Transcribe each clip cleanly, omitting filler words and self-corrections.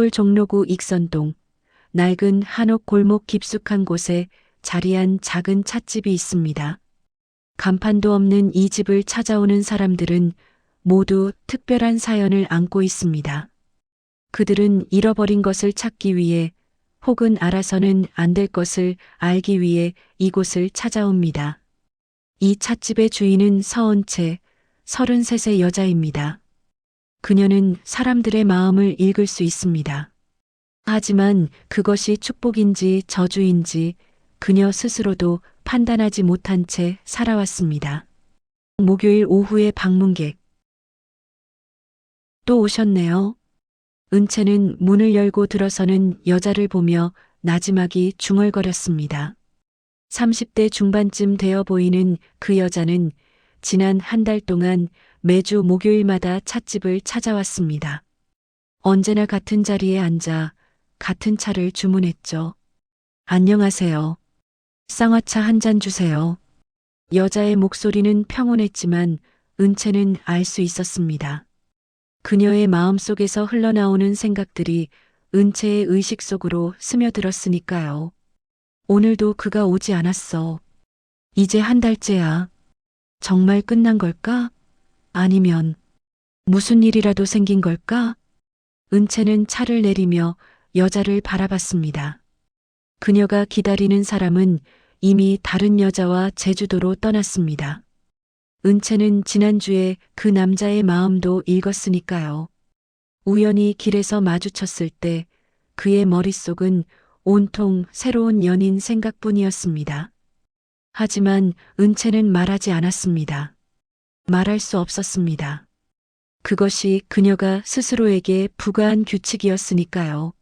서울 종로구 익선동 낡은 한옥 골목 깊숙한 곳에 자리한 작은 찻집이 있습니다. 간판도 없는 이 집을 찾아오는 사람들은 모두 특별한 사연을 안고 있습니다. 그들은 잃어버린 것을 찾기 위해 혹은 알아서는 안 될 것을 알기 위해 이곳을 찾아옵니다. 이 찻집의 주인은 서은채, 33세 여자입니다. 그녀는 사람들의 마음을 읽을 수 있습니다. 하지만 그것이 축복인지 저주인지 그녀 스스로도 판단하지 못한 채 살아왔습니다. 목요일 오후의 방문객. 또 오셨네요. 은채는 문을 열고 들어서는 여자를 보며 나지막이 중얼거렸습니다. 30대 중반쯤 되어 보이는 그 여자는 지난 한 달 동안 매주 목요일마다 찻집을 찾아왔습니다. 언제나 같은 자리에 앉아 같은 차를 주문했죠. 안녕하세요. 쌍화차 한 잔 주세요. 여자의 목소리는 평온했지만 은채는 알 수 있었습니다. 그녀의 마음속에서 흘러나오는 생각들이 은채의 의식 속으로 스며들었으니까요. 오늘도 그가 오지 않았어. 이제 한 달째야. 정말 끝난 걸까? 아니면 무슨 일이라도 생긴 걸까? 은채는 차를 내리며 여자를 바라봤습니다. 그녀가 기다리는 사람은 이미 다른 여자와 제주도로 떠났습니다. 은채는 지난주에 그 남자의 마음도 읽었으니까요. 우연히 길에서 마주쳤을 때 그의 머릿속은 온통 새로운 연인 생각뿐이었습니다. 하지만 은채는 말하지 않았습니다. 말할 수 없었습니다. 그것이 그녀가 스스로에게 부과한 규칙이었으니까요.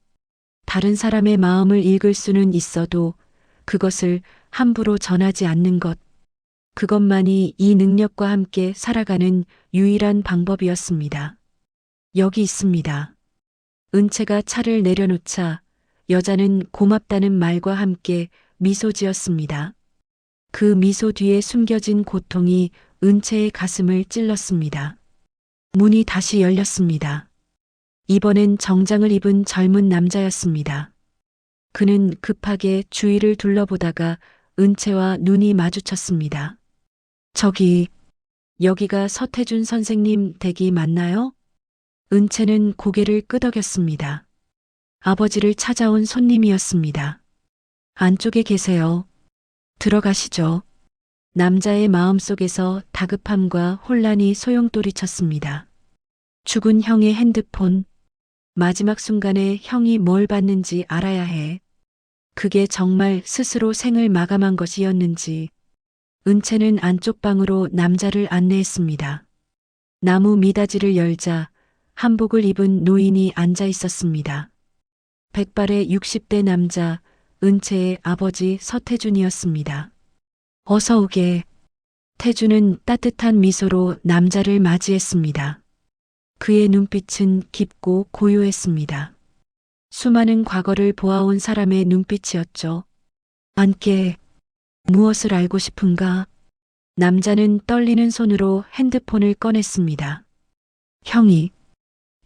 다른 사람의 마음을 읽을 수는 있어도 그것을 함부로 전하지 않는 것, 그것만이 이 능력과 함께 살아가는 유일한 방법이었습니다. 여기 있습니다. 은채가 차를 내려놓자 여자는 고맙다는 말과 함께 미소 지었습니다. 그 미소 뒤에 숨겨진 고통이 은채의 가슴을 찔렀습니다. 문이 다시 열렸습니다. 이번엔 정장을 입은 젊은 남자였습니다. 그는 급하게 주위를 둘러보다가 은채와 눈이 마주쳤습니다. 여기가 서태준 선생님 댁이 맞나요? 은채는 고개를 끄덕였습니다. 아버지를 찾아온 손님이었습니다. 안쪽에 계세요. 들어가시죠. 남자의 마음속에서 다급함과 혼란이 소용돌이쳤습니다. 죽은 형의 핸드폰. 마지막 순간에 형이 뭘 봤는지 알아야 해. 그게 정말 스스로 생을 마감한 것이었는지. 은채는 안쪽 방으로 남자를 안내했습니다. 나무 미닫이를 열자 한복을 입은 노인이 앉아 있었습니다. 백발의 60대 남자, 은채의 아버지 서태준이었습니다. 어서 오게. 태준은 따뜻한 미소로 남자를 맞이했습니다. 그의 눈빛은 깊고 고요했습니다. 수많은 과거를 보아온 사람의 눈빛이었죠. 앉게. 무엇을 알고 싶은가? 남자는 떨리는 손으로 핸드폰을 꺼냈습니다.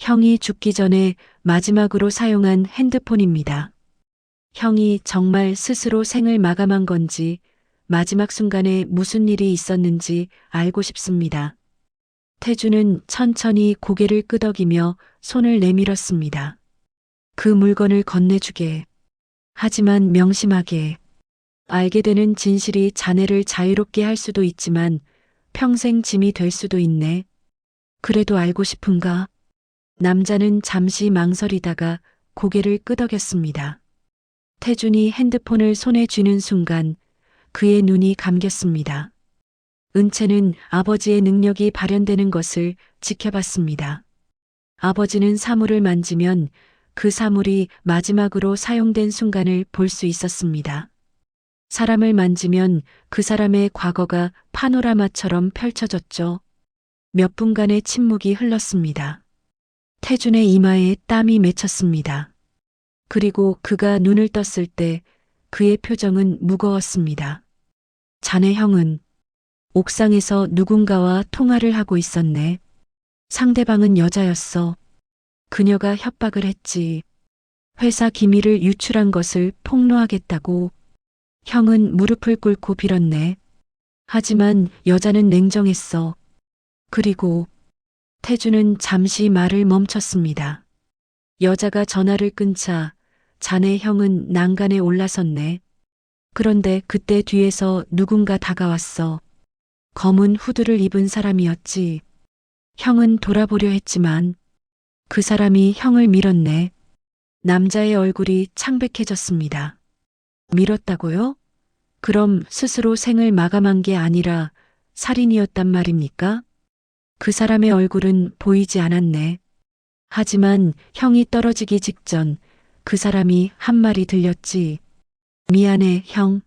형이 죽기 전에 마지막으로 사용한 핸드폰입니다. 형이 정말 스스로 생을 마감한 건지 마지막 순간에 무슨 일이 있었는지 알고 싶습니다. 태주는 천천히 고개를 끄덕이며 손을 내밀었습니다. 그 물건을 건네주게. 하지만 명심하게. 알게 되는 진실이 자네를 자유롭게 할 수도 있지만 평생 짐이 될 수도 있네. 그래도 알고 싶은가? 남자는 잠시 망설이다가 고개를 끄덕였습니다. 태준이 핸드폰을 손에 쥐는 순간 그의 눈이 감겼습니다. 은채는 아버지의 능력이 발현되는 것을 지켜봤습니다. 아버지는 사물을 만지면 그 사물이 마지막으로 사용된 순간을 볼 수 있었습니다. 사람을 만지면 그 사람의 과거가 파노라마처럼 펼쳐졌죠. 몇 분간의 침묵이 흘렀습니다. 태준의 이마에 땀이 맺혔습니다. 그리고 그가 눈을 떴을 때 그의 표정은 무거웠습니다. 자네 형은 옥상에서 누군가와 통화를 하고 있었네. 상대방은 여자였어. 그녀가 협박을 했지. 회사 기밀을 유출한 것을 폭로하겠다고. 형은 무릎을 꿇고 빌었네. 하지만 여자는 냉정했어. 그리고 태주는 잠시 말을 멈췄습니다. 여자가 전화를 끊자 자네 형은 난간에 올라섰네. 그런데 그때 뒤에서 누군가 다가왔어. 검은 후드를 입은 사람이었지. 형은 돌아보려 했지만 그 사람이 형을 밀었네. 남자의 얼굴이 창백해졌습니다. 밀었다고요? 그럼 스스로 생을 마감한 게 아니라 살인이었단 말입니까? 그 사람의 얼굴은 보이지 않았네. 하지만 형이 떨어지기 직전 그 사람이 한 말이 들렸지. 미안해, 형.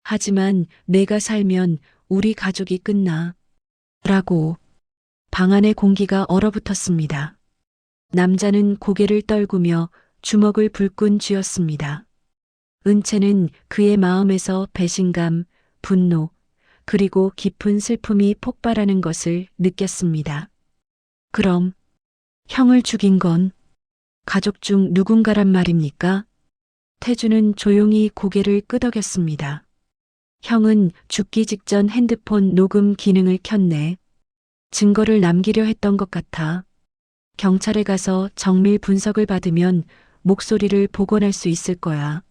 하지만 내가 살면 우리 가족이 끝나. 라고. 방 안의 공기가 얼어붙었습니다. 남자는 고개를 떨구며 주먹을 불끈 쥐었습니다. 은채는 그의 마음에서 배신감, 분노, 그리고 깊은 슬픔이 폭발하는 것을 느꼈습니다. 그럼 형을 죽인 건 가족 중 누군가란 말입니까? 태주는 조용히 고개를 끄덕였습니다. 형은 죽기 직전 핸드폰 녹음 기능을 켰네. 증거를 남기려 했던 것 같아. 경찰에 가서 정밀 분석을 받으면 목소리를 복원할 수 있을 거야.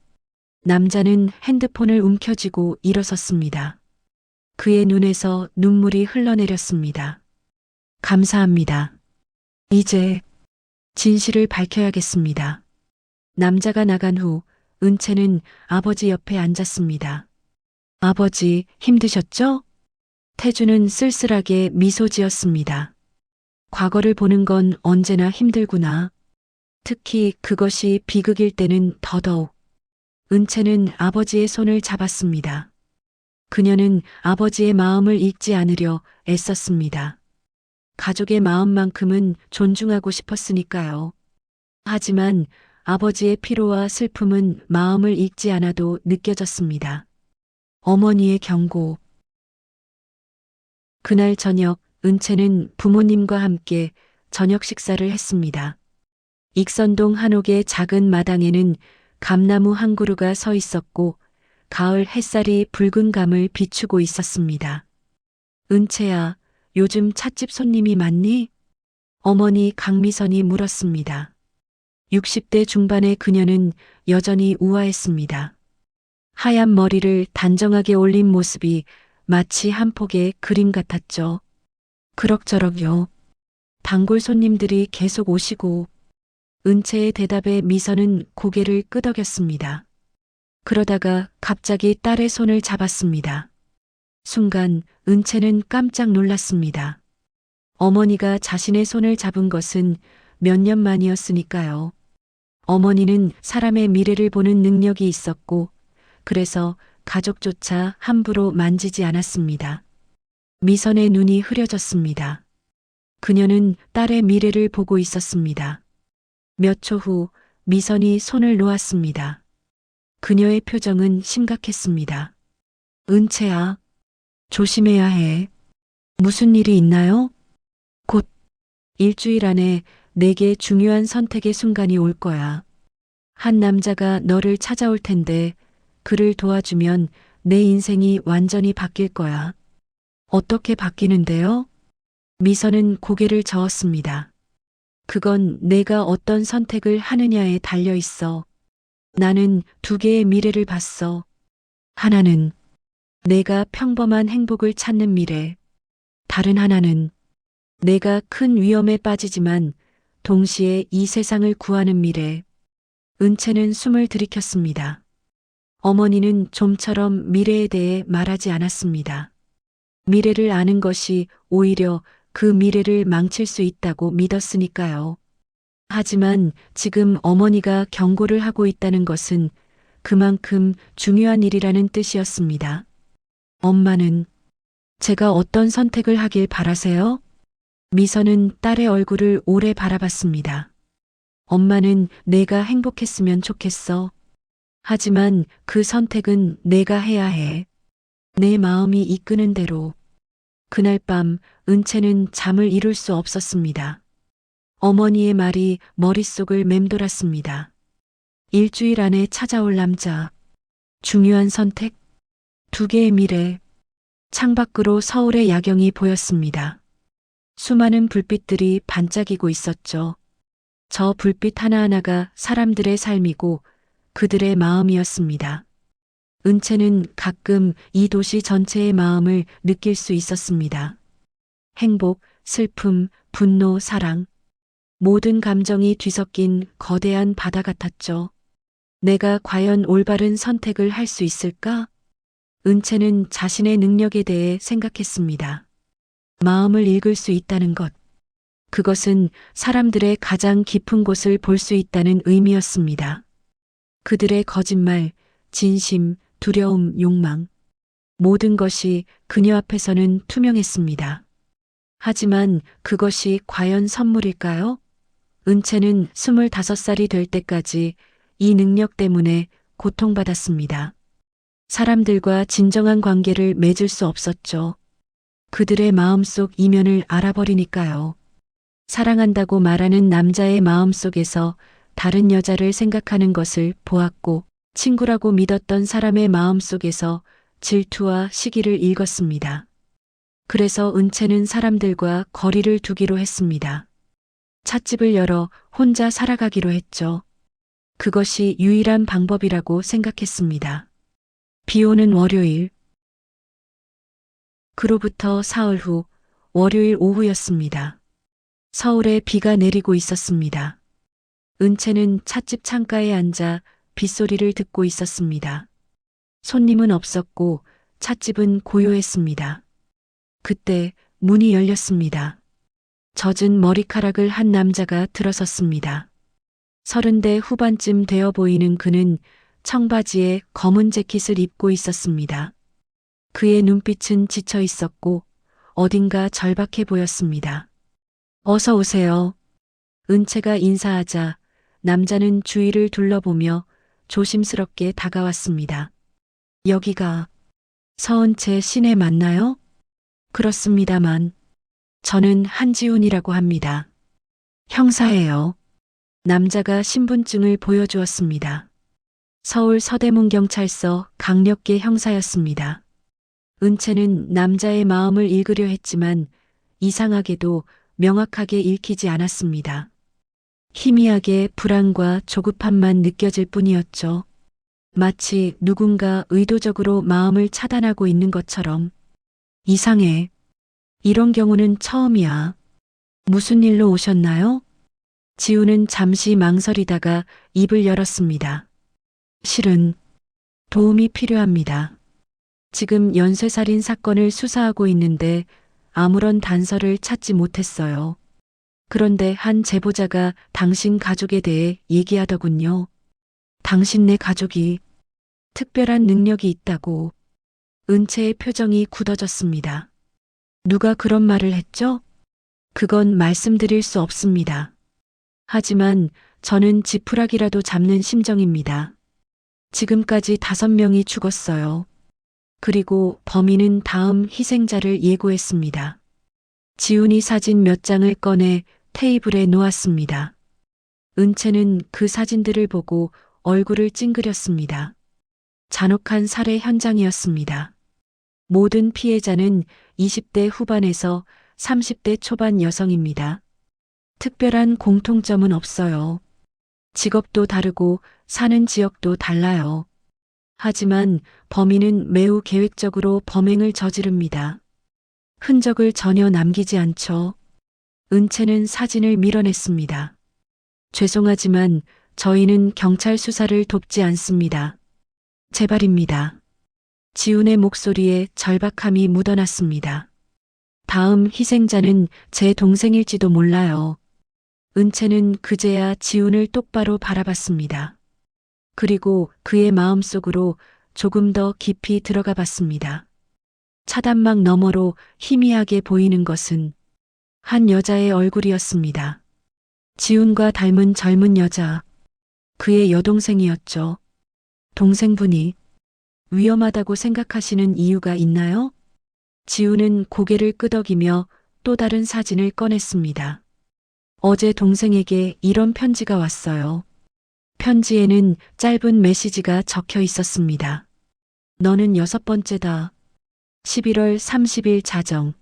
남자는 핸드폰을 움켜쥐고 일어섰습니다. 그의 눈에서 눈물이 흘러내렸습니다. 감사합니다. 이제 진실을 밝혀야겠습니다. 남자가 나간 후 은채는 아버지 옆에 앉았습니다. 아버지, 힘드셨죠? 태주는 쓸쓸하게 미소 지었습니다. 과거를 보는 건 언제나 힘들구나. 특히 그것이 비극일 때는 더더욱. 은채는 아버지의 손을 잡았습니다. 그녀는 아버지의 마음을 읽지 않으려 애썼습니다. 가족의 마음만큼은 존중하고 싶었으니까요. 하지만 아버지의 피로와 슬픔은 마음을 읽지 않아도 느껴졌습니다. 어머니의 경고. 그날 저녁 은채는 부모님과 함께 저녁 식사를 했습니다. 익선동 한옥의 작은 마당에는 감나무 한 그루가 서 있었고 가을 햇살이 붉은 감을 비추고 있었습니다. 은채야, 요즘 찻집 손님이 많니? 어머니 강미선이 물었습니다. 60대 중반의 그녀는 여전히 우아했습니다. 하얀 머리를 단정하게 올린 모습이 마치 한 폭의 그림 같았죠. 그럭저럭요. 단골 손님들이 계속 오시고. 은채의 대답에 미선은 고개를 끄덕였습니다. 그러다가 갑자기 딸의 손을 잡았습니다. 순간 은채는 깜짝 놀랐습니다. 어머니가 자신의 손을 잡은 것은 몇 년 만이었으니까요. 어머니는 사람의 미래를 보는 능력이 있었고 그래서 가족조차 함부로 만지지 않았습니다. 미선의 눈이 흐려졌습니다. 그녀는 딸의 미래를 보고 있었습니다. 몇 초 후 미선이 손을 놓았습니다. 그녀의 표정은 심각했습니다. 은채야, 조심해야 해. 무슨 일이 있나요? 곧 일주일 안에 내게 중요한 선택의 순간이 올 거야. 한 남자가 너를 찾아올 텐데 그를 도와주면 내 인생이 완전히 바뀔 거야. 어떻게 바뀌는데요? 미선은 고개를 저었습니다. 그건 내가 어떤 선택을 하느냐에 달려 있어. 나는 두 개의 미래를 봤어. 하나는 내가 평범한 행복을 찾는 미래. 다른 하나는 내가 큰 위험에 빠지지만 동시에 이 세상을 구하는 미래. 은채는 숨을 들이켰습니다. 어머니는 좀처럼 미래에 대해 말하지 않았습니다. 미래를 아는 것이 오히려 그 미래를 망칠 수 있다고 믿었으니까요. 하지만 지금 어머니가 경고를 하고 있다는 것은 그만큼 중요한 일이라는 뜻이었습니다. 엄마는 제가 어떤 선택을 하길 바라세요? 미선은 딸의 얼굴을 오래 바라봤습니다. 엄마는 내가 행복했으면 좋겠어. 하지만 그 선택은 내가 해야 해. 내 마음이 이끄는 대로. 그날 밤 은채는 잠을 이룰 수 없었습니다. 어머니의 말이 머릿속을 맴돌았습니다. 일주일 안에 찾아올 남자. 중요한 선택. 두 개의 미래. 창밖으로 서울의 야경이 보였습니다. 수많은 불빛들이 반짝이고 있었죠. 저 불빛 하나하나가 사람들의 삶이고 그들의 마음이었습니다. 은채는 가끔 이 도시 전체의 마음을 느낄 수 있었습니다. 행복, 슬픔, 분노, 사랑. 모든 감정이 뒤섞인 거대한 바다 같았죠. 내가 과연 올바른 선택을 할 수 있을까? 은채는 자신의 능력에 대해 생각했습니다. 마음을 읽을 수 있다는 것. 그것은 사람들의 가장 깊은 곳을 볼 수 있다는 의미였습니다. 그들의 거짓말, 진심, 두려움, 욕망. 모든 것이 그녀 앞에서는 투명했습니다. 하지만 그것이 과연 선물일까요? 은채는 25살이 될 때까지 이 능력 때문에 고통받았습니다. 사람들과 진정한 관계를 맺을 수 없었죠. 그들의 마음속 이면을 알아버리니까요. 사랑한다고 말하는 남자의 마음속에서 다른 여자를 생각하는 것을 보았고, 친구라고 믿었던 사람의 마음속에서 질투와 시기를 읽었습니다. 그래서 은채는 사람들과 거리를 두기로 했습니다. 찻집을 열어 혼자 살아가기로 했죠. 그것이 유일한 방법이라고 생각했습니다. 비 오는 월요일. 그로부터 사흘 후 월요일 오후였습니다. 서울에 비가 내리고 있었습니다. 은채는 찻집 창가에 앉아 빗소리를 듣고 있었습니다. 손님은 없었고 찻집은 고요했습니다. 그때 문이 열렸습니다. 젖은 머리카락을 한 남자가 들어섰습니다. 30대 후반쯤 되어 보이는 그는 청바지에 검은 재킷을 입고 있었습니다. 그의 눈빛은 지쳐 있었고 어딘가 절박해 보였습니다. 어서 오세요. 은채가 인사하자 남자는 주위를 둘러보며 조심스럽게 다가왔습니다. 여기가 서은채 씨네 맞나요? 그렇습니다만 저는 한지훈이라고 합니다. 형사예요. 남자가 신분증을 보여주었습니다. 서울 서대문경찰서 강력계 형사였습니다. 은채는 남자의 마음을 읽으려 했지만 이상하게도 명확하게 읽히지 않았습니다. 희미하게 불안과 조급함만 느껴질 뿐이었죠. 마치 누군가 의도적으로 마음을 차단하고 있는 것처럼. 이상해. 이런 경우는 처음이야. 무슨 일로 오셨나요? 지우는 잠시 망설이다가 입을 열었습니다. 실은 도움이 필요합니다. 지금 연쇄살인 사건을 수사하고 있는데 아무런 단서를 찾지 못했어요. 그런데 한 제보자가 당신 가족에 대해 얘기하더군요. 당신네 가족이 특별한 능력이 있다고. 은채의 표정이 굳어졌습니다. 누가 그런 말을 했죠? 그건 말씀드릴 수 없습니다. 하지만 저는 지푸라기라도 잡는 심정입니다. 지금까지 5명이 죽었어요. 그리고 범인은 다음 희생자를 예고했습니다. 지훈이 사진 몇 장을 꺼내 테이블에 놓았습니다. 은채는 그 사진들을 보고 얼굴을 찡그렸습니다. 잔혹한 살해 현장이었습니다. 모든 피해자는 20대 후반에서 30대 초반 여성입니다. 특별한 공통점은 없어요. 직업도 다르고 사는 지역도 달라요. 하지만 범인은 매우 계획적으로 범행을 저지릅니다. 흔적을 전혀 남기지 않죠. 은채는 사진을 밀어냈습니다. 죄송하지만 저희는 경찰 수사를 돕지 않습니다. 제발입니다. 지훈의 목소리에 절박함이 묻어났습니다. 다음 희생자는 제 동생일지도 몰라요. 은채는 그제야 지훈을 똑바로 바라봤습니다. 그리고 그의 마음속으로 조금 더 깊이 들어가 봤습니다. 차단막 너머로 희미하게 보이는 것은 한 여자의 얼굴이었습니다. 지훈과 닮은 젊은 여자. 그의 여동생이었죠. 동생분이 위험하다고 생각하시는 이유가 있나요? 지훈은 고개를 끄덕이며 또 다른 사진을 꺼냈습니다. 어제 동생에게 이런 편지가 왔어요. 편지에는 짧은 메시지가 적혀 있었습니다. 너는 6번째다. 11월 30일 자정.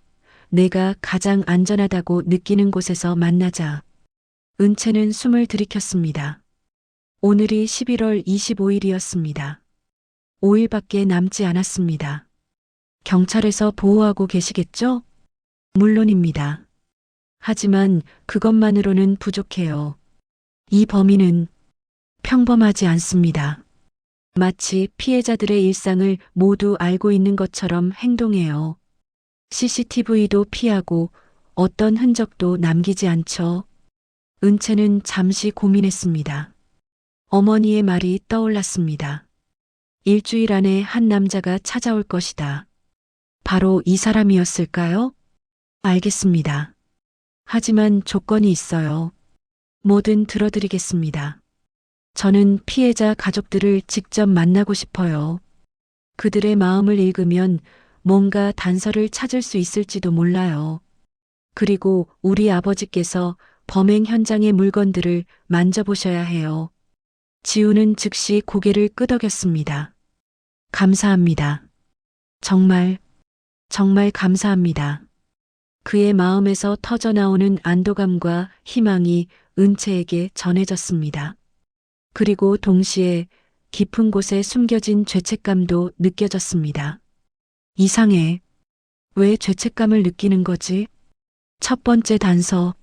내가 가장 안전하다고 느끼는 곳에서 만나자. 은채는 숨을 들이켰습니다. 오늘이 11월 25일이었습니다. 5일밖에 남지 않았습니다. 경찰에서 보호하고 계시겠죠? 물론입니다. 하지만 그것만으로는 부족해요. 이 범인은 평범하지 않습니다. 마치 피해자들의 일상을 모두 알고 있는 것처럼 행동해요. CCTV도 피하고 어떤 흔적도 남기지 않죠. 은채는 잠시 고민했습니다. 어머니의 말이 떠올랐습니다. 일주일 안에 한 남자가 찾아올 것이다. 바로 이 사람이었을까요? 알겠습니다. 하지만 조건이 있어요. 뭐든 들어드리겠습니다. 저는 피해자 가족들을 직접 만나고 싶어요. 그들의 마음을 읽으면 뭔가 단서를 찾을 수 있을지도 몰라요. 그리고 우리 아버지께서 범행 현장의 물건들을 만져보셔야 해요. 지우는 즉시 고개를 끄덕였습니다. 감사합니다. 정말 감사합니다. 그의 마음에서 터져나오는 안도감과 희망이 은채에게 전해졌습니다. 그리고 동시에 깊은 곳에 숨겨진 죄책감도 느껴졌습니다. 이상해. 왜 죄책감을 느끼는 거지? 첫 번째 단서.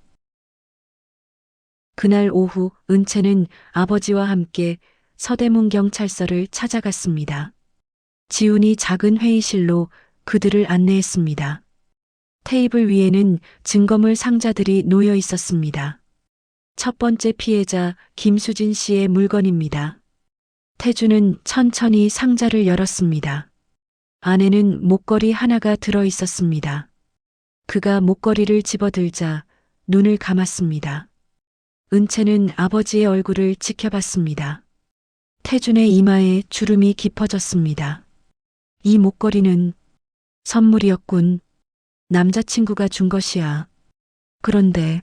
그날 오후 은채는 아버지와 함께 서대문 경찰서를 찾아갔습니다. 지훈이 작은 회의실로 그들을 안내했습니다. 테이블 위에는 증거물 상자들이 놓여 있었습니다. 첫 번째 피해자 김수진 씨의 물건입니다. 태주는 천천히 상자를 열었습니다. 안에는 목걸이 하나가 들어 있었습니다. 그가 목걸이를 집어들자 눈을 감았습니다. 은채는 아버지의 얼굴을 지켜봤습니다. 태준의 이마에 주름이 깊어졌습니다. 이 목걸이는 선물이었군. 남자친구가 준 것이야. 그런데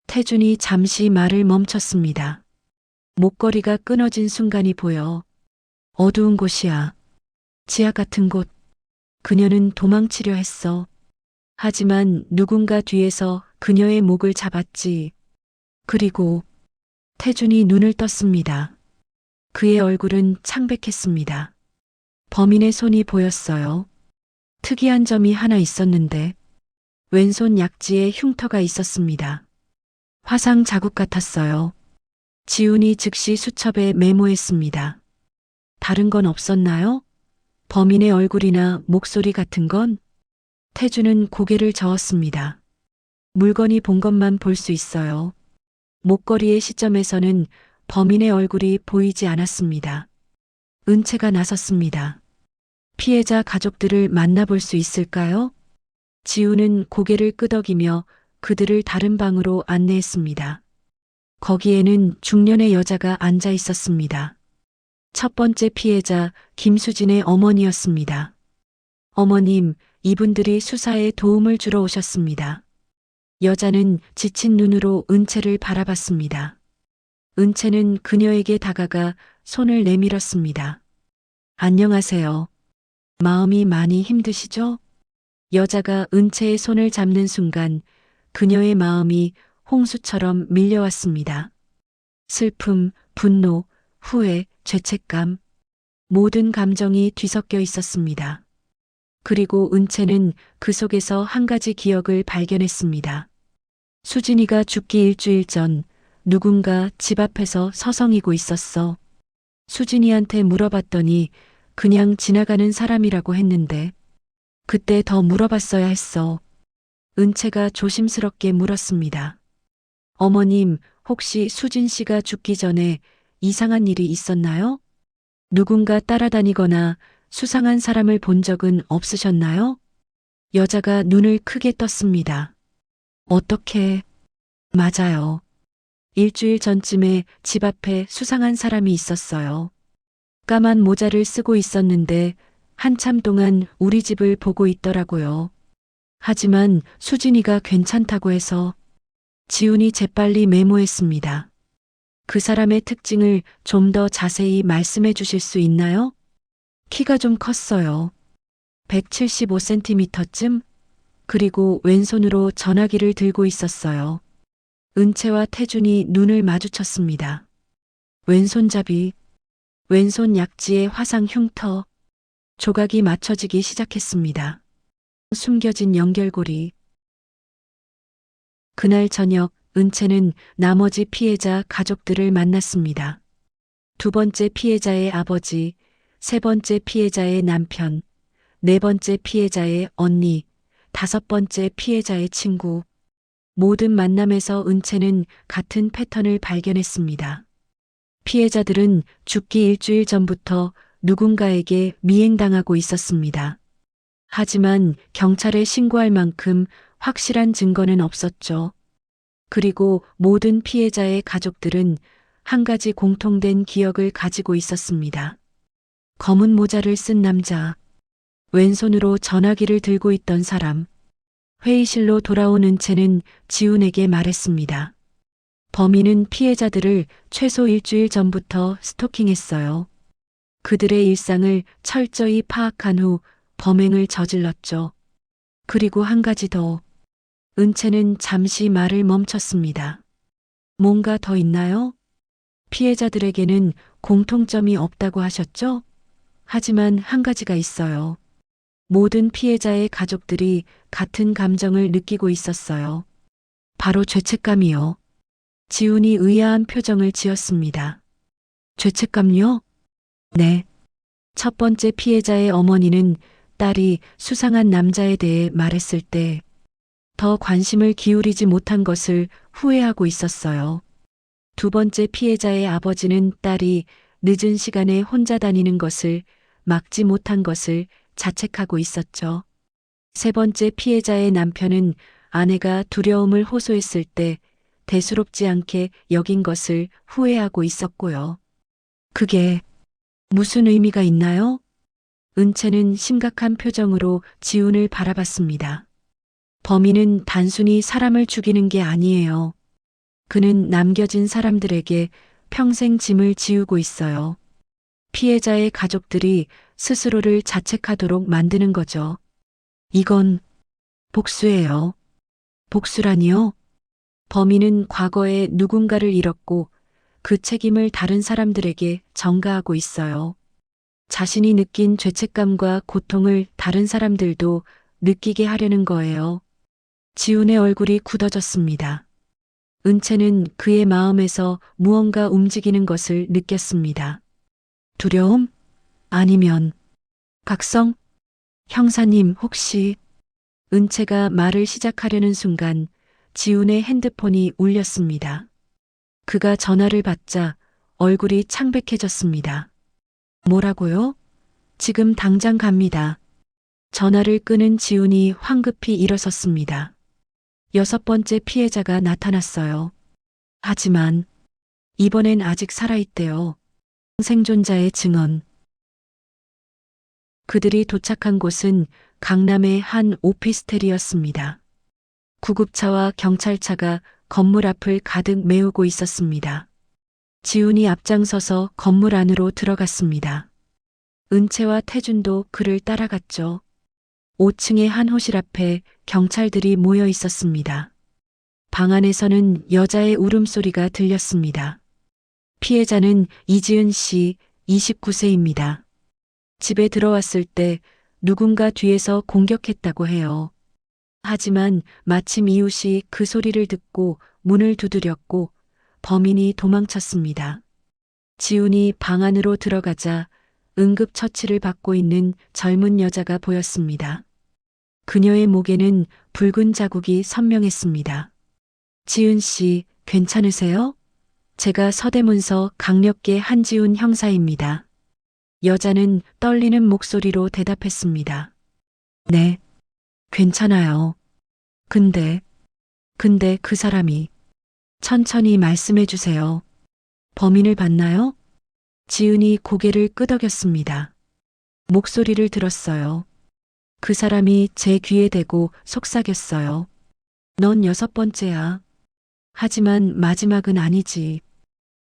태준이 잠시 말을 멈췄습니다. 목걸이가 끊어진 순간이 보여. 어두운 곳이야. 지하 같은 곳. 그녀는 도망치려 했어. 하지만 누군가 뒤에서 그녀의 목을 잡았지. 그리고 태준이 눈을 떴습니다. 그의 얼굴은 창백했습니다. 범인의 손이 보였어요. 특이한 점이 하나 있었는데 왼손 약지에 흉터가 있었습니다. 화상 자국 같았어요. 지훈이 즉시 수첩에 메모했습니다. 다른 건 없었나요? 범인의 얼굴이나 목소리 같은 건? 태준은 고개를 저었습니다. 물건이 본 것만 볼 수 있어요. 목걸이의 시점에서는 범인의 얼굴이 보이지 않았습니다. 은채가 나섰습니다. 피해자 가족들을 만나볼 수 있을까요? 지우는 고개를 끄덕이며 그들을 다른 방으로 안내했습니다. 거기에는 중년의 여자가 앉아 있었습니다. 첫 번째 피해자 김수진의 어머니였습니다. 어머님, 이분들이 수사에 도움을 주러 오셨습니다. 여자는 지친 눈으로 은채를 바라봤습니다. 은채는 그녀에게 다가가 손을 내밀었습니다. 안녕하세요. 마음이 많이 힘드시죠? 여자가 은채의 손을 잡는 순간 그녀의 마음이 홍수처럼 밀려왔습니다. 슬픔, 분노, 후회, 죄책감, 모든 감정이 뒤섞여 있었습니다. 그리고 은채는 그 속에서 한 가지 기억을 발견했습니다. 수진이가 죽기 일주일 전 누군가 집 앞에서 서성이고 있었어. 수진이한테 물어봤더니 그냥 지나가는 사람이라고 했는데 그때 더 물어봤어야 했어. 은채가 조심스럽게 물었습니다. 어머님, 혹시 수진 씨가 죽기 전에 이상한 일이 있었나요? 누군가 따라다니거나 수상한 사람을 본 적은 없으셨나요? 여자가 눈을 크게 떴습니다. 어떻게? 맞아요. 일주일 전쯤에 집 앞에 수상한 사람이 있었어요. 까만 모자를 쓰고 있었는데 한참 동안 우리 집을 보고 있더라고요. 하지만 수진이가 괜찮다고 해서 지훈이 재빨리 메모했습니다. 그 사람의 특징을 좀 더 자세히 말씀해 주실 수 있나요? 키가 좀 컸어요. 175cm쯤? 그리고 왼손으로 전화기를 들고 있었어요. 은채와 태준이 눈을 마주쳤습니다. 왼손잡이, 왼손 약지에 화상 흉터, 조각이 맞춰지기 시작했습니다. 숨겨진 연결고리. 그날 저녁 은채는 나머지 피해자 가족들을 만났습니다. 두 번째 피해자의 아버지, 세 번째 피해자의 남편, 네 번째 피해자의 언니, 다섯 번째 피해자의 친구. 모든 만남에서 은채는 같은 패턴을 발견했습니다. 피해자들은 죽기 일주일 전부터 누군가에게 미행당하고 있었습니다. 하지만 경찰에 신고할 만큼 확실한 증거는 없었죠. 그리고 모든 피해자의 가족들은 한 가지 공통된 기억을 가지고 있었습니다. 검은 모자를 쓴 남자, 왼손으로 전화기를 들고 있던 사람. 회의실로 돌아온 은채는 지훈에게 말했습니다. 범인은 피해자들을 최소 일주일 전부터 스토킹했어요. 그들의 일상을 철저히 파악한 후 범행을 저질렀죠. 그리고 한 가지 더. 은채는 잠시 말을 멈췄습니다. 뭔가 더 있나요? 피해자들에게는 공통점이 없다고 하셨죠? 하지만 한 가지가 있어요. 모든 피해자의 가족들이 같은 감정을 느끼고 있었어요. 바로 죄책감이요. 지훈이 의아한 표정을 지었습니다. 죄책감요? 네. 첫 번째 피해자의 어머니는 딸이 수상한 남자에 대해 말했을 때 더 관심을 기울이지 못한 것을 후회하고 있었어요. 두 번째 피해자의 아버지는 딸이 늦은 시간에 혼자 다니는 것을 막지 못한 것을 자책하고 있었죠. 세 번째 피해자의 남편은 아내가 두려움을 호소했을 때 대수롭지 않게 여긴 것을 후회하고 있었고요. 그게 무슨 의미가 있나요? 은채는 심각한 표정으로 지훈을 바라봤습니다. 범인은 단순히 사람을 죽이는 게 아니에요. 그는 남겨진 사람들에게 평생 짐을 지우고 있어요. 피해자의 가족들이 스스로를 자책하도록 만드는 거죠. 이건 복수예요. 복수라니요? 범인은 과거에 누군가를 잃었고 그 책임을 다른 사람들에게 전가하고 있어요. 자신이 느낀 죄책감과 고통을 다른 사람들도 느끼게 하려는 거예요. 지훈의 얼굴이 굳어졌습니다. 은채는 그의 마음에서 무언가 움직이는 것을 느꼈습니다. 두려움? 아니면 각성? 형사님 혹시 은채가 말을 시작하려는 순간 지훈의 핸드폰이 울렸습니다. 그가 전화를 받자 얼굴이 창백해졌습니다. 뭐라고요? 지금 당장 갑니다. 전화를 끊은 지훈이 황급히 일어섰습니다. 여섯 번째 피해자가 나타났어요. 하지만 이번엔 아직 살아있대요. 생존자의 증언. 그들이 도착한 곳은 강남의 한 오피스텔이었습니다. 구급차와 경찰차가 건물 앞을 가득 메우고 있었습니다. 지훈이 앞장서서 건물 안으로 들어갔습니다. 은채와 태준도 그를 따라갔죠. 5층의 한 호실 앞에 경찰들이 모여 있었습니다. 방 안에서는 여자의 울음소리가 들렸습니다. 피해자는 이지은 씨 29세입니다. 집에 들어왔을 때 누군가 뒤에서 공격했다고 해요. 하지만 마침 이웃이 그 소리를 듣고 문을 두드렸고 범인이 도망쳤습니다. 지훈이 방 안으로 들어가자 응급처치를 받고 있는 젊은 여자가 보였습니다. 그녀의 목에는 붉은 자국이 선명했습니다. 지은 씨, 괜찮으세요? 제가 서대문서 강력계 한지훈 형사입니다. 여자는 떨리는 목소리로 대답했습니다. 네, 괜찮아요. 근데 그 사람이 천천히 말씀해 주세요. 범인을 봤나요? 지은이 고개를 끄덕였습니다. 목소리를 들었어요. 그 사람이 제 귀에 대고 속삭였어요. 넌 여섯 번째야. 하지만 마지막은 아니지.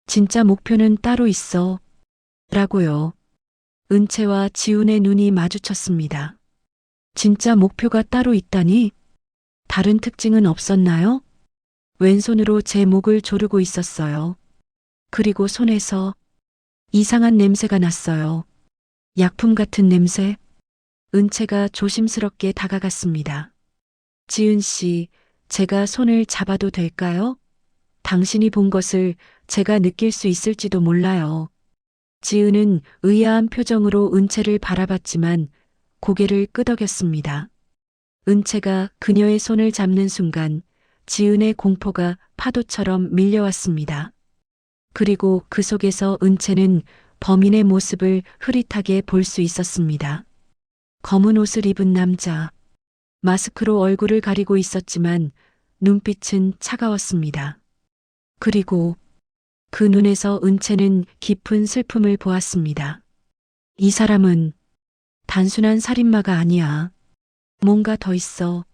진짜 목표는 따로 있어. 라고요. 은채와 지훈의 눈이 마주쳤습니다. 진짜 목표가 따로 있다니? 다른 특징은 없었나요? 왼손으로 제 목을 조르고 있었어요. 그리고 손에서 이상한 냄새가 났어요. 약품 같은 냄새. 은채가 조심스럽게 다가갔습니다. 지은 씨, 제가 손을 잡아도 될까요? 당신이 본 것을 제가 느낄 수 있을지도 몰라요. 지은은 의아한 표정으로 은채를 바라봤지만 고개를 끄덕였습니다. 은채가 그녀의 손을 잡는 순간 지은의 공포가 파도처럼 밀려왔습니다. 그리고 그 속에서 은채는 범인의 모습을 흐릿하게 볼 수 있었습니다. 검은 옷을 입은 남자. 마스크로 얼굴을 가리고 있었지만 눈빛은 차가웠습니다. 그리고 그 눈에서 은채는 깊은 슬픔을 보았습니다. 이 사람은 단순한 살인마가 아니야. 뭔가 더 있어.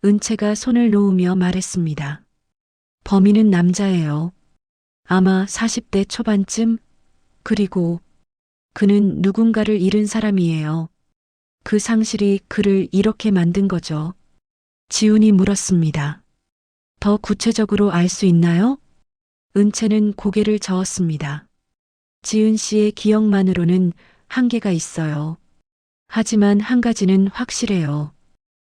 은채가 손을 놓으며 말했습니다. 범인은 남자예요. 아마 40대 초반쯤. 그리고 그는 누군가를 잃은 사람이에요. 그 상실이 그를 이렇게 만든 거죠. 지훈이 물었습니다. 더 구체적으로 알 수 있나요? 은채는 고개를 저었습니다. 지은 씨의 기억만으로는 한계가 있어요. 하지만 한 가지는 확실해요.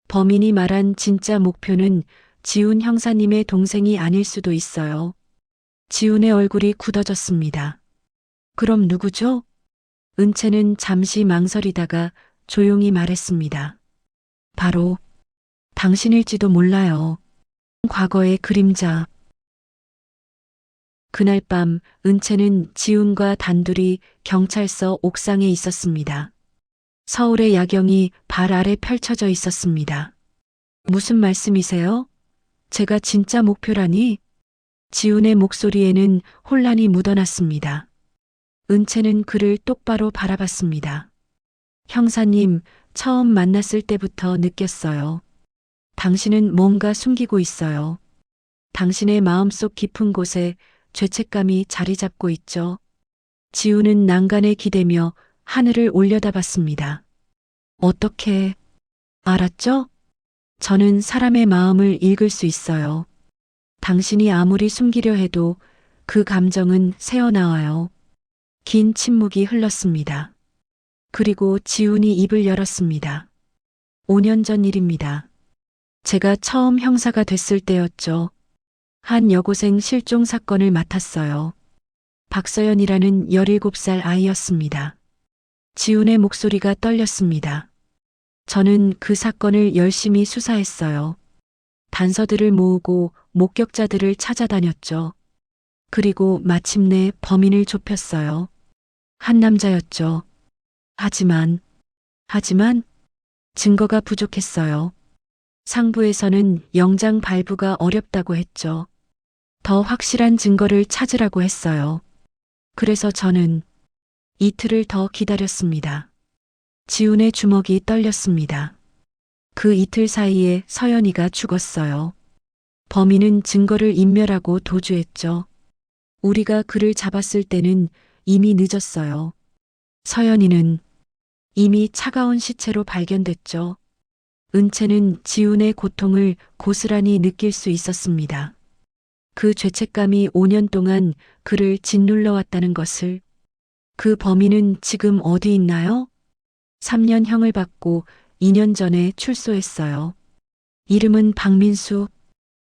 범인이 말한 진짜 목표는 지훈 형사님의 동생이 아닐 수도 있어요. 지훈의 얼굴이 굳어졌습니다. 그럼 누구죠? 은채는 잠시 망설이다가 조용히 말했습니다. 바로 당신일지도 몰라요. 과거의 그림자. 그날 밤 은채는 지훈과 단둘이 경찰서 옥상에 있었습니다. 서울의 야경이 발 아래 펼쳐져 있었습니다. 무슨 말씀이세요? 제가 진짜 목표라니? 지훈의 목소리에는 혼란이 묻어났습니다. 은채는 그를 똑바로 바라봤습니다. 형사님, 처음 만났을 때부터 느꼈어요. 당신은 뭔가 숨기고 있어요. 당신의 마음속 깊은 곳에 죄책감이 자리 잡고 있죠. 지훈은 난간에 기대며 하늘을 올려다봤습니다. 어떻게 알았죠? 저는 사람의 마음을 읽을 수 있어요. 당신이 아무리 숨기려 해도 그 감정은 새어나와요. 긴 침묵이 흘렀습니다. 그리고 지훈이 입을 열었습니다. 5년 전 일입니다. 제가 처음 형사가 됐을 때였죠. 한 여고생 실종 사건을 맡았어요. 박서연이라는 17살 아이였습니다. 지훈의 목소리가 떨렸습니다. 저는 그 사건을 열심히 수사했어요. 단서들을 모으고 목격자들을 찾아다녔죠. 그리고 마침내 범인을 좁혔어요. 한 남자였죠. 하지만 증거가 부족했어요. 상부에서는 영장 발부가 어렵다고 했죠. 더 확실한 증거를 찾으라고 했어요. 그래서 저는 이틀을 더 기다렸습니다. 지훈의 주먹이 떨렸습니다. 그 이틀 사이에 서연이가 죽었어요. 범인은 증거를 인멸하고 도주했죠. 우리가 그를 잡았을 때는 이미 늦었어요. 서연이는 이미 차가운 시체로 발견됐죠. 은채는 지훈의 고통을 고스란히 느낄 수 있었습니다. 그 죄책감이 5년 동안 그를 짓눌러 왔다는 것을. 그 범인은 지금 어디 있나요? 3년형을 받고 2년 전에 출소했어요. 이름은 박민수,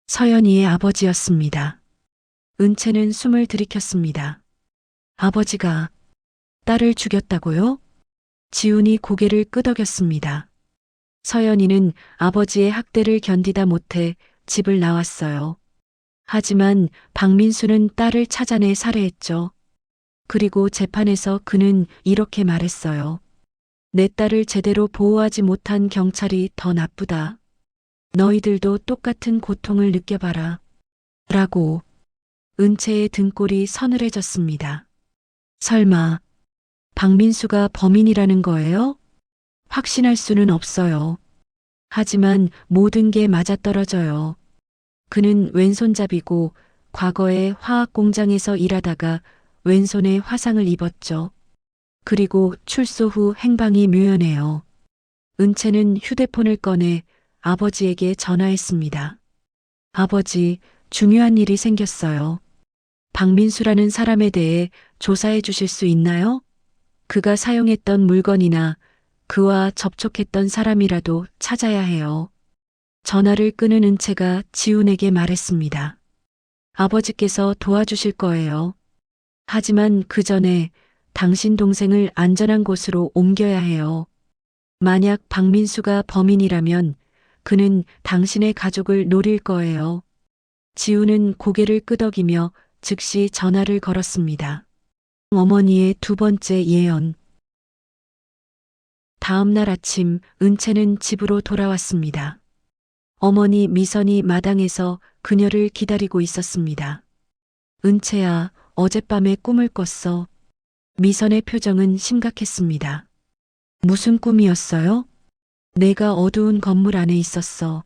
서연이의 아버지였습니다. 은채는 숨을 들이켰습니다. 아버지가 딸을 죽였다고요? 지훈이 고개를 끄덕였습니다. 서연이는 아버지의 학대를 견디다 못해 집을 나왔어요. 하지만 박민수는 딸을 찾아내 살해했죠. 그리고 재판에서 그는 이렇게 말했어요. 내 딸을 제대로 보호하지 못한 경찰이 더 나쁘다. 너희들도 똑같은 고통을 느껴봐라. 라고. 은채의 등골이 서늘해졌습니다. 설마 박민수가 범인이라는 거예요? 확신할 수는 없어요. 하지만 모든 게 맞아떨어져요. 그는 왼손잡이고 과거에 화학 공장에서 일하다가 왼손에 화상을 입었죠. 그리고 출소 후 행방이 묘연해요. 은채는 휴대폰을 꺼내 아버지에게 전화했습니다. 아버지, 중요한 일이 생겼어요. 박민수라는 사람에 대해 조사해 주실 수 있나요? 그가 사용했던 물건이나 그와 접촉했던 사람이라도 찾아야 해요. 전화를 끊은 은채가 지훈에게 말했습니다. 아버지께서 도와주실 거예요. 하지만 그 전에 당신 동생을 안전한 곳으로 옮겨야 해요. 만약 박민수가 범인이라면 그는 당신의 가족을 노릴 거예요. 지훈은 고개를 끄덕이며 즉시 전화를 걸었습니다. 어머니의 두 번째 예언. 다음 날 아침 은채는 집으로 돌아왔습니다. 어머니 미선이 마당에서 그녀를 기다리고 있었습니다. 은채야, 어젯밤에 꿈을 꿨어. 미선의 표정은 심각했습니다. 무슨 꿈이었어요? 내가 어두운 건물 안에 있었어.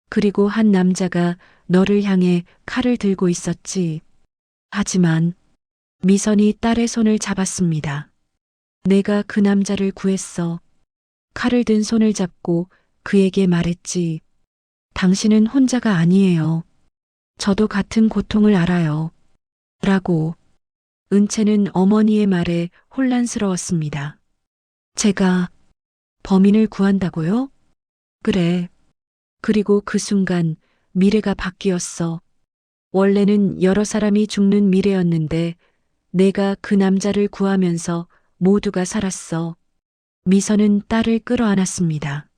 그리고 한 남자가 너를 향해 칼을 들고 있었지. 하지만 미선이 딸의 손을 잡았습니다. 내가 그 남자를 구했어. 칼을 든 손을 잡고 그에게 말했지. 당신은 혼자가 아니에요. 저도 같은 고통을 알아요. 라고. 은채는 어머니의 말에 혼란스러웠습니다. 제가 범인을 구한다고요? 그래. 그리고 그 순간 미래가 바뀌었어. 원래는 여러 사람이 죽는 미래였는데 내가 그 남자를 구하면서 모두가 살았어. 미선은 딸을 끌어안았습니다.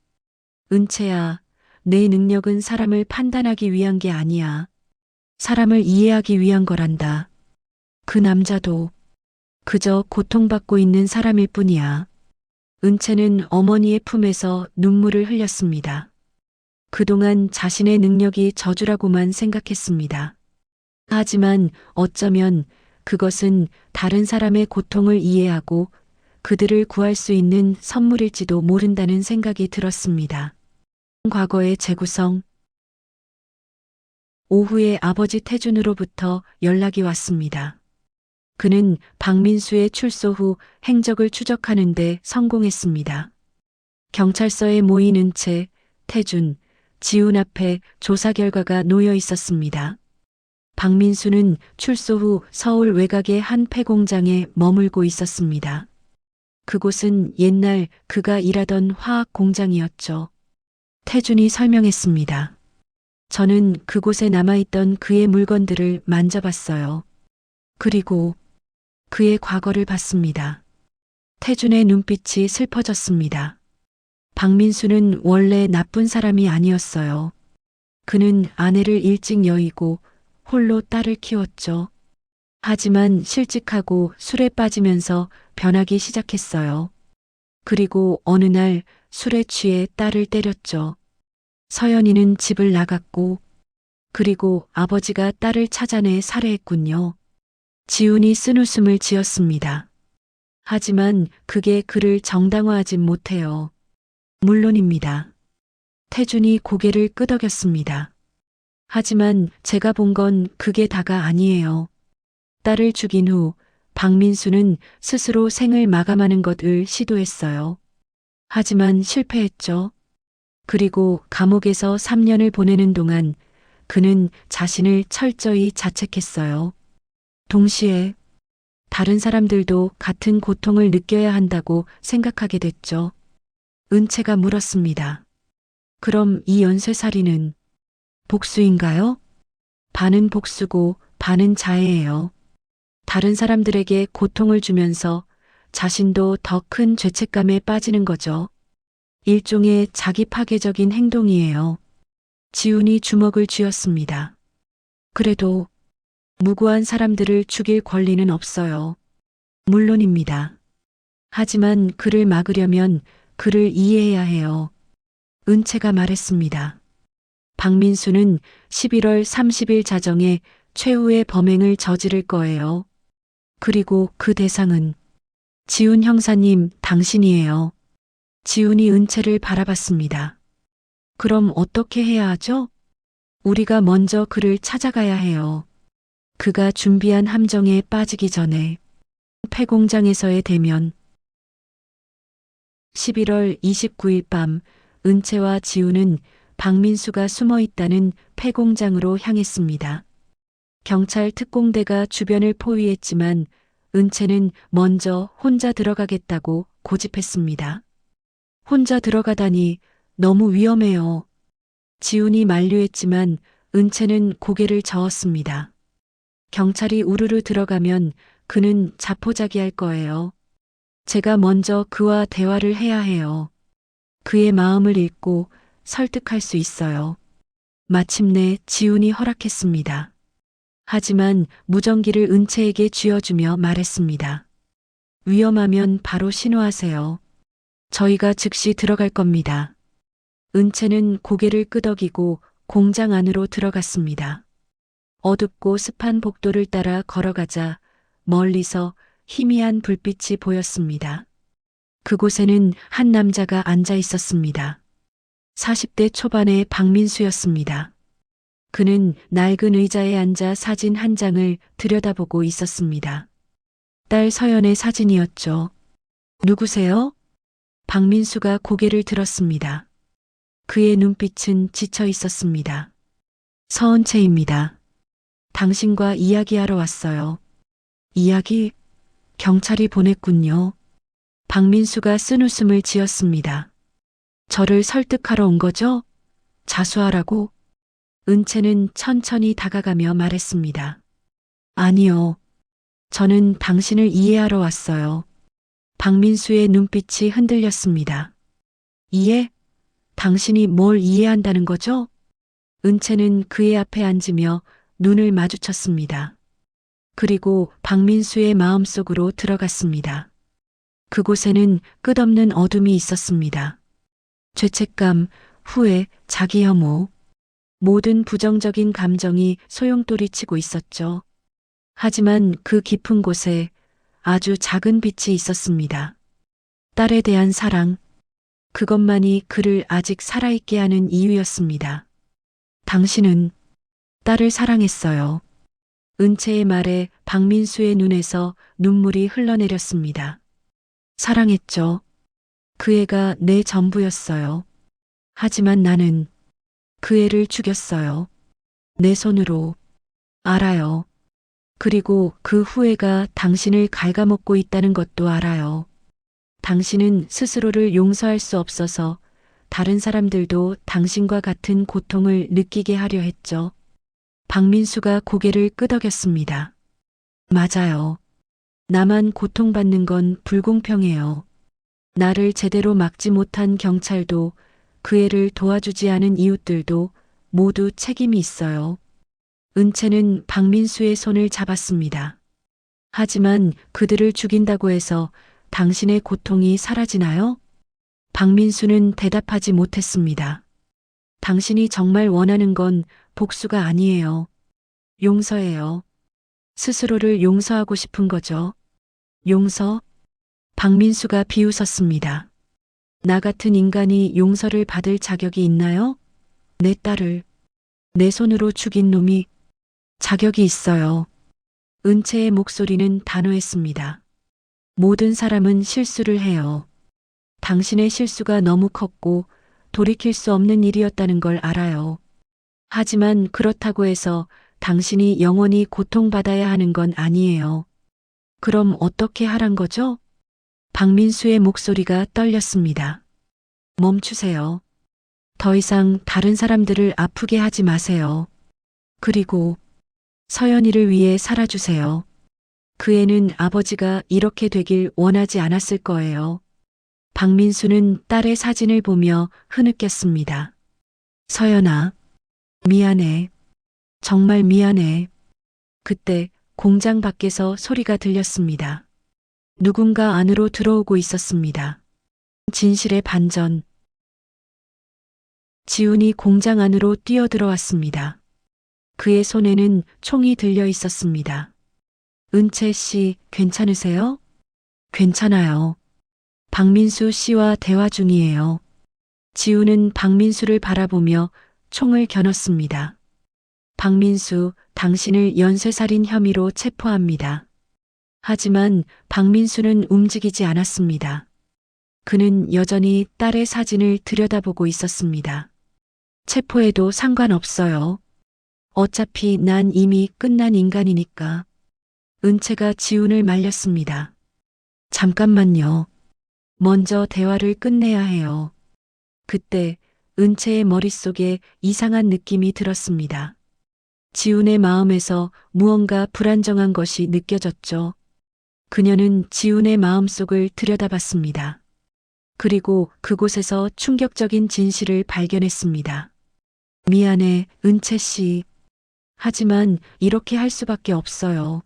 은채야, 내 능력은 사람을 판단하기 위한 게 아니야. 사람을 이해하기 위한 거란다. 그 남자도 그저 고통받고 있는 사람일 뿐이야. 은채는 어머니의 품에서 눈물을 흘렸습니다. 그동안 자신의 능력이 저주라고만 생각했습니다. 하지만 어쩌면 그것은 다른 사람의 고통을 이해하고 그들을 구할 수 있는 선물일지도 모른다는 생각이 들었습니다. 과거의 재구성. 오후에 아버지 태준으로부터 연락이 왔습니다. 그는 박민수의 출소 후 행적을 추적하는데 성공했습니다. 경찰서에 모인 은채, 태준, 지훈 앞에 조사 결과가 놓여 있었습니다. 박민수는 출소 후 서울 외곽의 한 폐공장에 머물고 있었습니다. 그곳은 옛날 그가 일하던 화학 공장이었죠. 태준이 설명했습니다. 저는 그곳에 남아있던 그의 물건들을 만져봤어요. 그리고 그의 과거를 봤습니다. 태준의 눈빛이 슬퍼졌습니다. 박민수는 원래 나쁜 사람이 아니었어요. 그는 아내를 일찍 여의고 홀로 딸을 키웠죠. 하지만 실직하고 술에 빠지면서 변하기 시작했어요. 그리고 어느 날 술에 취해 딸을 때렸죠. 서연이는 집을 나갔고, 그리고 아버지가 딸을 찾아내 살해했군요. 지훈이 쓴웃음을 지었습니다. 하지만 그게 그를 정당화하진 못해요. 물론입니다. 태준이 고개를 끄덕였습니다. 하지만 제가 본 건 그게 다가 아니에요. 딸을 죽인 후 박민수는 스스로 생을 마감하는 것을 시도했어요. 하지만 실패했죠. 그리고 감옥에서 3년을 보내는 동안 그는 자신을 철저히 자책했어요. 동시에 다른 사람들도 같은 고통을 느껴야 한다고 생각하게 됐죠. 은채가 물었습니다. 그럼 이 연쇄살인은 복수인가요? 반은 복수고 반은 자해예요. 다른 사람들에게 고통을 주면서 자신도 더 큰 죄책감에 빠지는 거죠. 일종의 자기 파괴적인 행동이에요. 지훈이 주먹을 쥐었습니다. 그래도 무고한 사람들을 죽일 권리는 없어요. 물론입니다. 하지만 그를 막으려면 그를 이해해야 해요. 은채가 말했습니다. 박민수는 11월 30일 자정에 최후의 범행을 저지를 거예요. 그리고 그 대상은 지훈 형사님 당신이에요. 지훈이 은채를 바라봤습니다. 그럼 어떻게 해야 하죠? 우리가 먼저 그를 찾아가야 해요. 그가 준비한 함정에 빠지기 전에 폐공장에서의 대면. 11월 29일 밤 은채와 지우는 박민수가 숨어 있다는 폐공장으로 향했습니다. 경찰 특공대가 주변을 포위했지만 은채는 먼저 혼자 들어가겠다고 고집했습니다. 혼자 들어가다니 너무 위험해요. 지훈이 만류했지만 은채는 고개를 저었습니다. 경찰이 우르르 들어가면 그는 자포자기할 거예요. 제가 먼저 그와 대화를 해야 해요. 그의 마음을 읽고 설득할 수 있어요. 마침내 지훈이 허락했습니다. 하지만 무전기를 은채에게 쥐어주며 말했습니다. 위험하면 바로 신호하세요. 저희가 즉시 들어갈 겁니다. 은채는 고개를 끄덕이고 공장 안으로 들어갔습니다. 어둡고 습한 복도를 따라 걸어가자 멀리서 희미한 불빛이 보였습니다. 그곳에는 한 남자가 앉아 있었습니다. 40대 초반의 박민수였습니다. 그는 낡은 의자에 앉아 사진 한 장을 들여다보고 있었습니다. 딸 서연의 사진이었죠. 누구세요? 박민수가 고개를 들었습니다. 그의 눈빛은 지쳐 있었습니다. 서은채입니다. 당신과 이야기하러 왔어요. 이야기? 경찰이 보냈군요. 박민수가 쓴웃음을 지었습니다. 저를 설득하러 온 거죠? 자수하라고? 은채는 천천히 다가가며 말했습니다. 아니요. 저는 당신을 이해하러 왔어요. 박민수의 눈빛이 흔들렸습니다. 이해? 당신이 뭘 이해한다는 거죠? 은채는 그의 앞에 앉으며 눈을 마주쳤습니다. 그리고 박민수의 마음속으로 들어갔습니다. 그곳에는 끝없는 어둠이 있었습니다. 죄책감, 후회, 자기 혐오. 모든 부정적인 감정이 소용돌이치고 있었죠. 하지만 그 깊은 곳에 아주 작은 빛이 있었습니다. 딸에 대한 사랑. 그것만이 그를 아직 살아있게 하는 이유였습니다. 당신은 딸을 사랑했어요. 은채의 말에 박민수의 눈에서 눈물이 흘러내렸습니다. 사랑했죠. 그 애가 내 전부였어요. 하지만 나는 그 애를 죽였어요. 내 손으로. 알아요. 그리고 그 후회가 당신을 갉아먹고 있다는 것도 알아요. 당신은 스스로를 용서할 수 없어서 다른 사람들도 당신과 같은 고통을 느끼게 하려 했죠. 박민수가 고개를 끄덕였습니다. 맞아요. 나만 고통받는 건 불공평해요. 나를 제대로 막지 못한 경찰도 그 애를 도와주지 않은 이웃들도 모두 책임이 있어요. 은채는 박민수의 손을 잡았습니다. 하지만 그들을 죽인다고 해서 당신의 고통이 사라지나요? 박민수는 대답하지 못했습니다. 당신이 정말 원하는 건 복수가 아니에요. 용서예요. 스스로를 용서하고 싶은 거죠. 용서? 박민수가 비웃었습니다. 나 같은 인간이 용서를 받을 자격이 있나요? 내 딸을 내 손으로 죽인 놈이 자격이 있어요. 은채의 목소리는 단호했습니다. 모든 사람은 실수를 해요. 당신의 실수가 너무 컸고 돌이킬 수 없는 일이었다는 걸 알아요. 하지만 그렇다고 해서 당신이 영원히 고통받아야 하는 건 아니에요. 그럼 어떻게 하란 거죠? 박민수의 목소리가 떨렸습니다. 멈추세요. 더 이상 다른 사람들을 아프게 하지 마세요. 그리고 서연이를 위해 살아주세요. 그 애는 아버지가 이렇게 되길 원하지 않았을 거예요. 박민수는 딸의 사진을 보며 흐느꼈습니다. 서연아, 미안해. 정말 미안해. 그때 공장 밖에서 소리가 들렸습니다. 누군가 안으로 들어오고 있었습니다. 진실의 반전. 지훈이 공장 안으로 뛰어들어왔습니다. 그의 손에는 총이 들려 있었습니다. 은채 씨, 괜찮으세요? 괜찮아요. 박민수 씨와 대화 중이에요. 지훈은 박민수를 바라보며 총을 겨눴습니다. 박민수, 당신을 연쇄살인 혐의로 체포합니다. 하지만 박민수는 움직이지 않았습니다. 그는 여전히 딸의 사진을 들여다보고 있었습니다. 체포해도 상관없어요. 어차피 난 이미 끝난 인간이니까. 은채가 지훈을 말렸습니다. 잠깐만요. 먼저 대화를 끝내야 해요. 그때 은채의 머릿속에 이상한 느낌이 들었습니다. 지훈의 마음에서 무언가 불안정한 것이 느껴졌죠. 그녀는 지훈의 마음속을 들여다봤습니다. 그리고 그곳에서 충격적인 진실을 발견했습니다. 미안해, 은채 씨. 하지만 이렇게 할 수밖에 없어요.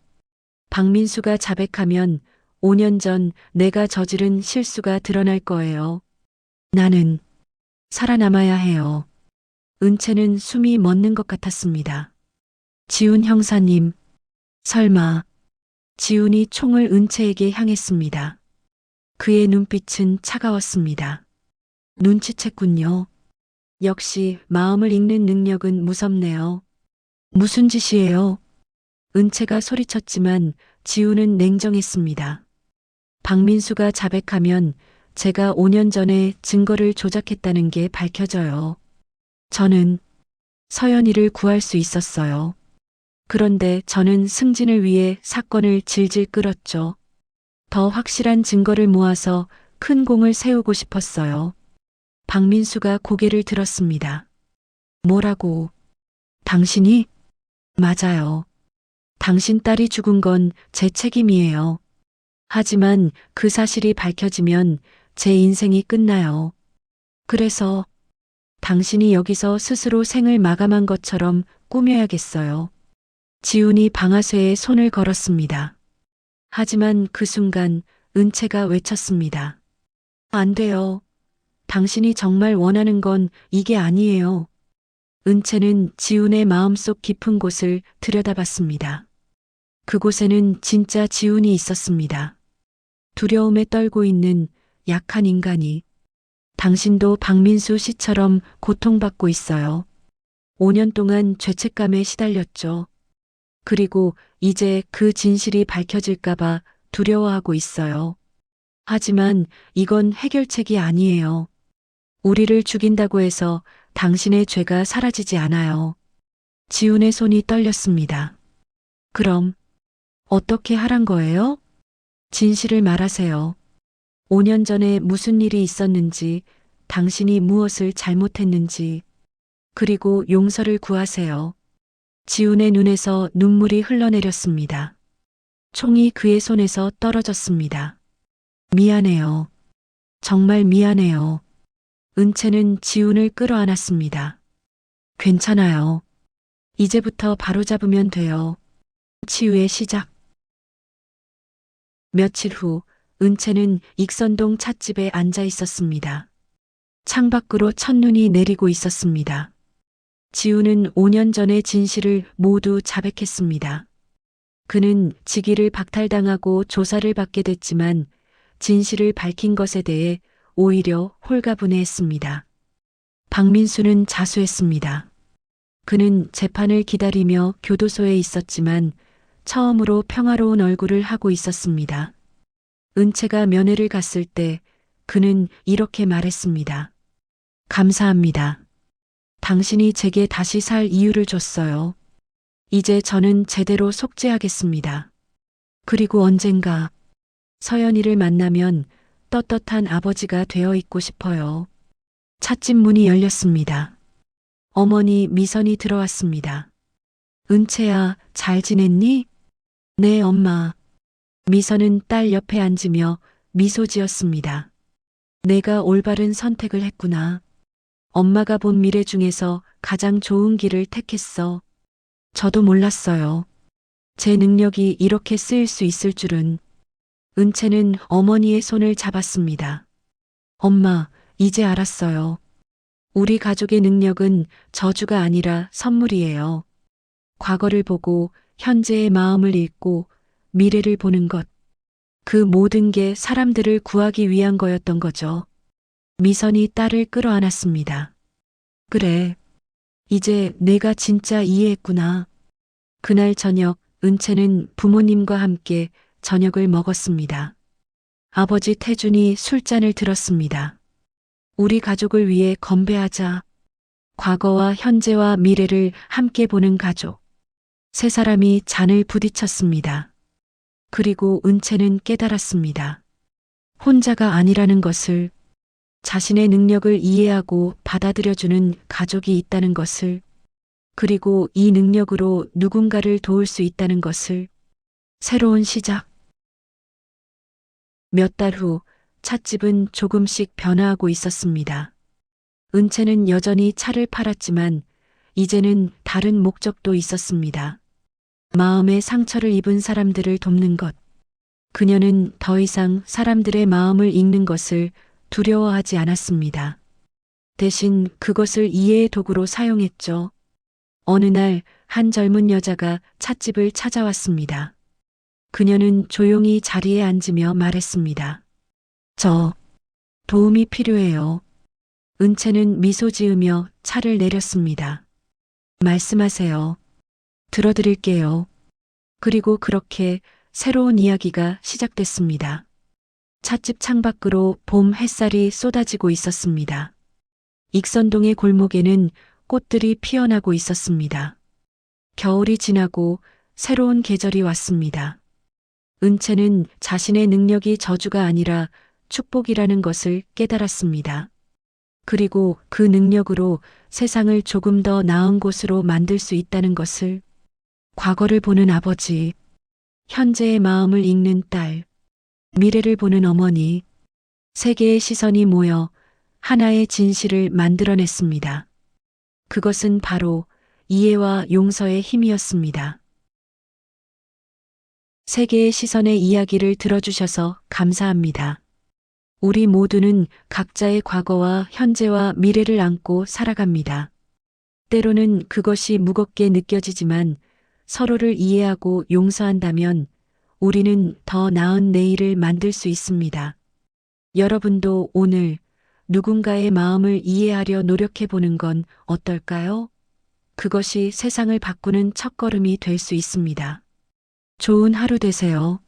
박민수가 자백하면 5년 전 내가 저지른 실수가 드러날 거예요. 나는 살아남아야 해요. 은채는 숨이 멎는 것 같았습니다. 지훈 형사님, 설마. 지훈이 총을 은채에게 향했습니다. 그의 눈빛은 차가웠습니다. 눈치챘군요. 역시 마음을 읽는 능력은 무섭네요. 무슨 짓이에요? 은채가 소리쳤지만 지훈은 냉정했습니다. 박민수가 자백하면 제가 5년 전에 증거를 조작했다는 게 밝혀져요. 저는 서연이를 구할 수 있었어요. 그런데 저는 승진을 위해 사건을 질질 끌었죠. 더 확실한 증거를 모아서 큰 공을 세우고 싶었어요. 박민수가 고개를 들었습니다. 뭐라고? 당신이? 맞아요. 당신 딸이 죽은 건 제 책임이에요. 하지만 그 사실이 밝혀지면 제 인생이 끝나요. 그래서 당신이 여기서 스스로 생을 마감한 것처럼 꾸며야겠어요. 지훈이 방아쇠에 손을 걸었습니다. 하지만 그 순간 은채가 외쳤습니다. 안 돼요. 당신이 정말 원하는 건 이게 아니에요. 은채는 지훈의 마음속 깊은 곳을 들여다봤습니다. 그곳에는 진짜 지훈이 있었습니다. 두려움에 떨고 있는 약한 인간이. 당신도 박민수 씨처럼 고통받고 있어요. 5년 동안 죄책감에 시달렸죠. 그리고 이제 그 진실이 밝혀질까봐 두려워하고 있어요. 하지만 이건 해결책이 아니에요. 우리를 죽인다고 해서 당신의 죄가 사라지지 않아요. 지훈의 손이 떨렸습니다. 그럼 어떻게 하란 거예요? 진실을 말하세요. 5년 전에 무슨 일이 있었는지, 당신이 무엇을 잘못했는지, 그리고 용서를 구하세요. 지훈의 눈에서 눈물이 흘러내렸습니다. 총이 그의 손에서 떨어졌습니다. 미안해요. 정말 미안해요. 은채는 지훈을 끌어안았습니다. 괜찮아요. 이제부터 바로잡으면 돼요. 치유의 시작. 며칠 후 은채는 익선동 찻집에 앉아 있었습니다. 창밖으로 첫눈이 내리고 있었습니다. 지훈은 5년 전의 진실을 모두 자백했습니다. 그는 직위를 박탈당하고 조사를 받게 됐지만 진실을 밝힌 것에 대해 오히려 홀가분해했습니다. 박민수는 자수했습니다. 그는 재판을 기다리며 교도소에 있었지만 처음으로 평화로운 얼굴을 하고 있었습니다. 은채가 면회를 갔을 때 그는 이렇게 말했습니다. 감사합니다. 당신이 제게 다시 살 이유를 줬어요. 이제 저는 제대로 속죄하겠습니다. 그리고 언젠가 서연이를 만나면 떳떳한 아버지가 되어 있고 싶어요. 찻집 문이 열렸습니다. 어머니 미선이 들어왔습니다. 은채야, 잘 지냈니? 네, 엄마. 미선은 딸 옆에 앉으며 미소 지었습니다. 내가 올바른 선택을 했구나. 엄마가 본 미래 중에서 가장 좋은 길을 택했어. 저도 몰랐어요. 제 능력이 이렇게 쓰일 수 있을 줄은. 은채는 어머니의 손을 잡았습니다. 엄마, 이제 알았어요. 우리 가족의 능력은 저주가 아니라 선물이에요. 과거를 보고 현재의 마음을 읽고 미래를 보는 것. 그 모든 게 사람들을 구하기 위한 거였던 거죠. 미선이 딸을 끌어안았습니다. 그래. 이제 내가 진짜 이해했구나. 그날 저녁 은채는 부모님과 함께 저녁을 먹었습니다. 아버지 태준이 술잔을 들었습니다. 우리 가족을 위해 건배하자. 과거와 현재와 미래를 함께 보는 가족. 세 사람이 잔을 부딪혔습니다. 그리고 은채는 깨달았습니다. 혼자가 아니라는 것을, 자신의 능력을 이해하고 받아들여주는 가족이 있다는 것을, 그리고 이 능력으로 누군가를 도울 수 있다는 것을. 새로운 시작. 몇 달 후 찻집은 조금씩 변화하고 있었습니다. 은채는 여전히 차를 팔았지만 이제는 다른 목적도 있었습니다. 마음의 상처를 입은 사람들을 돕는 것. 그녀는 더 이상 사람들의 마음을 읽는 것을 두려워하지 않았습니다. 대신 그것을 이해의 도구로 사용했죠. 어느 날 한 젊은 여자가 찻집을 찾아왔습니다. 그녀는 조용히 자리에 앉으며 말했습니다. 저 도움이 필요해요. 은채는 미소 지으며 차를 내렸습니다. 말씀하세요. 들어드릴게요. 그리고 그렇게 새로운 이야기가 시작됐습니다. 찻집 창밖으로 봄 햇살이 쏟아지고 있었습니다. 익선동의 골목에는 꽃들이 피어나고 있었습니다. 겨울이 지나고 새로운 계절이 왔습니다. 은채는 자신의 능력이 저주가 아니라 축복이라는 것을 깨달았습니다. 그리고 그 능력으로 세상을 조금 더 나은 곳으로 만들 수 있다는 것을. 과거를 보는 아버지, 현재의 마음을 읽는 딸, 미래를 보는 어머니, 세 개의 시선이 모여 하나의 진실을 만들어냈습니다. 그것은 바로 이해와 용서의 힘이었습니다. 세 개의 시선의 이야기를 들어주셔서 감사합니다. 우리 모두는 각자의 과거와 현재와 미래를 안고 살아갑니다. 때로는 그것이 무겁게 느껴지지만 서로를 이해하고 용서한다면 우리는 더 나은 내일을 만들 수 있습니다. 여러분도 오늘 누군가의 마음을 이해하려 노력해 보는 건 어떨까요? 그것이 세상을 바꾸는 첫걸음이 될 수 있습니다. 좋은 하루 되세요.